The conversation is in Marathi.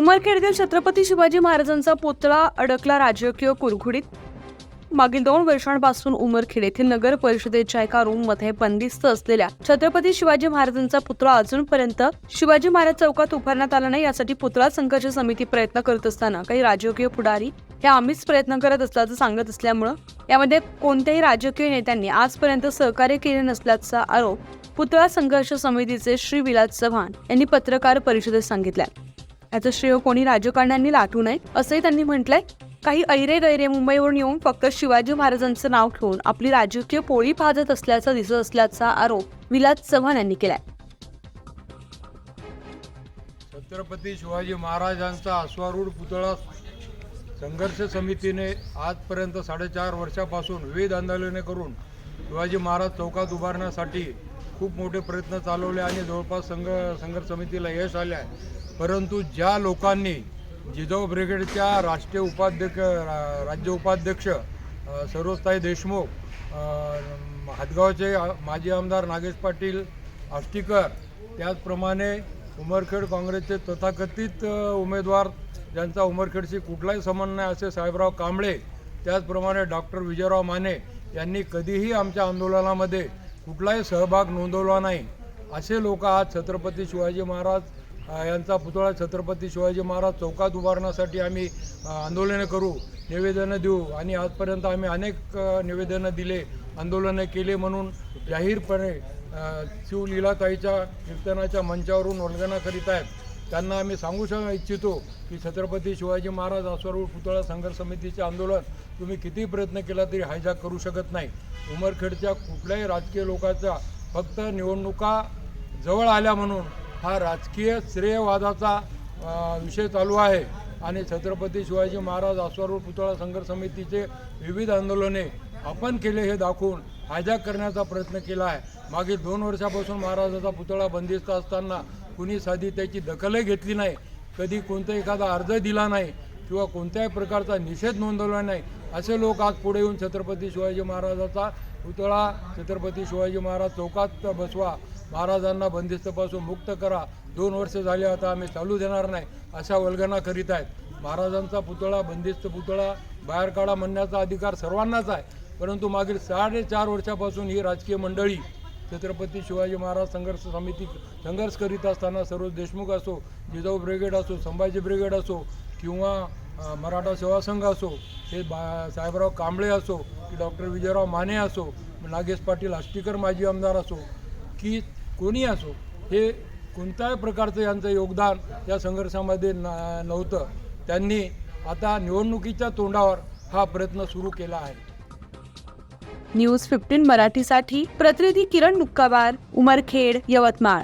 उमरखेड येथील छत्रपती शिवाजी महाराजांचा पुतळा अडकला राजकीय कुरघुडीत। मागील 2 वर्षांपासून उमरखेड येथील नगर परिषदेच्या एका रूममध्ये बंदिस्त असलेल्या छत्रपती शिवाजी महाराजांचा पुतळा अजूनपर्यंत शिवाजी महाराज चौकात उभारण्यात आला नाही। यासाठी पुतळा संघर्ष समिती प्रयत्न करत असताना काही राजकीय पुढारी हे आम्हीच प्रयत्न करत असल्याचं सांगत असल्यामुळे यामध्ये कोणत्याही राजकीय नेत्यांनी आजपर्यंत सहकार्य केले नसल्याचा आरोप पुतळा संघर्ष समितीचे श्री विलास चव्हाण यांनी पत्रकार परिषदेत सांगितलाय। याचं श्रेय कोणी राजकारण्यांनी लाटू नये असंही त्यांनी म्हटलंय। काही ऐरे गैरे मुंबईवरून येऊन फक्त शिवाजी महाराजांचं नाव घेऊन आपली राजकीय पोळी भाजत असल्याचं दिसत असल्याचा आरोप विलास चव्हाण यांनी केलाय। छत्रपती शिवाजी महाराजांचा अश्वारूढ पुतळा संघर्ष समितीने आजपर्यंत 4.5 वर्षापासून विविध आंदोलने करून शिवाजी महाराज चौकात उभारण्यासाठी खूप मोठे प्रयत्न चालवले आणि जवळपास संघर्ष समितीला यश आले आहे। परंतु ज्या लोकांनी जिजाऊ ब्रिगेडच्या राष्ट्रीय उपाध्यक्ष राज्य उपाध्यक्ष सरोजताई देशमुख, हातगावचे माजी आमदार नागेश पाटील आष्टीकर, त्याचप्रमाणे उमरखेड काँग्रेसचे तथाकथित उमेदवार ज्यांचा उमरखेडशी कुठलाही संबंध नाही असे साहेबराव कांबळे, त्याचप्रमाणे डॉक्टर विजयराव माने यांनी कधीही आमच्या आंदोलनामध्ये कुठलाही सहभाग नोंदवला नाही। असे लोक आज छत्रपती शिवाजी महाराज यांचा पुतळा छत्रपती शिवाजी महाराज चौकात उभारण्यासाठी आम्ही आंदोलने करू, निवेदनं देऊ आणि आजपर्यंत आम्ही अनेक निवेदनं दिले, आंदोलने केले म्हणून जाहीरपणे शिवलीलाताईच्या कीर्तनाच्या मंचावरून वल्गना करीत आहेत। त्यांना आम्ही सांगू इच्छितो की छत्रपती शिवाजी महाराज अश्वारूढ पुतळा संघर्ष समितीचे आंदोलन तुम्ही किती प्रयत्न केला तरी हायजॅक करू शकत नाही। उमरखेडच्या कुठल्याही राजकीय लोकांचा फक्त निवडणुका जवळ आल्या म्हणून हा राजकीय श्रेयवादाचा विषय चालू आहे आणि छत्रपती शिवाजी महाराज अश्वारूढ पुतळा संघर्ष समितीचे विविध आंदोलने आपण केले हे दाखवून हायजॅक करण्याचा प्रयत्न केला आहे। मागील 2 वर्षापासून महाराजाचा पुतळा बंदिस्त असताना कुणी साधी त्याची दखलही घेतली नाही, कधी कोणता एखादा अर्ज दिला नाही किंवा कोणत्याही प्रकारचा निषेध नोंदवला नाही। असे लोक आज पुढे येऊन छत्रपती शिवाजी महाराजाचा पुतळा छत्रपती शिवाजी महाराज चौकात बसवा, महाराजांना बंदिस्तपासून मुक्त करा, 2 वर्ष झाले आता आम्ही चालू देणार नाही अशा वल्गना करीत आहेत। महाराजांचा पुतळा बंदिस्त पुतळा बाहेर काढा म्हणण्याचा अधिकार सर्वांनाच आहे, परंतु मागील 4.5 वर्षापासून ही राजकीय मंडळी छत्रपती शिवाजी महाराज संघर्ष समिती संघर्ष करीत असताना सरोज देशमुख असो, जिजाऊ ब्रिगेड असो, संभाजी ब्रिगेड असो किंवा मराठा सेवा संघ असो, हे साहेबराव कांबळे असो की डॉक्टर विजयराव माने असो, नागेश पाटील आष्टीकर माजी आमदार असो की कोणी असो, हे कोणत्याही प्रकारचं यांचं योगदान या संघर्षामध्ये नव्हतं। त्यांनी आता निवडणुकीच्या तोंडावर हा प्रयत्न सुरू केला आहे। न्यूज 15 मराठीसाठी प्रतिनिधी किरण मुक्काबार, उमरखेड, यवतमाळ।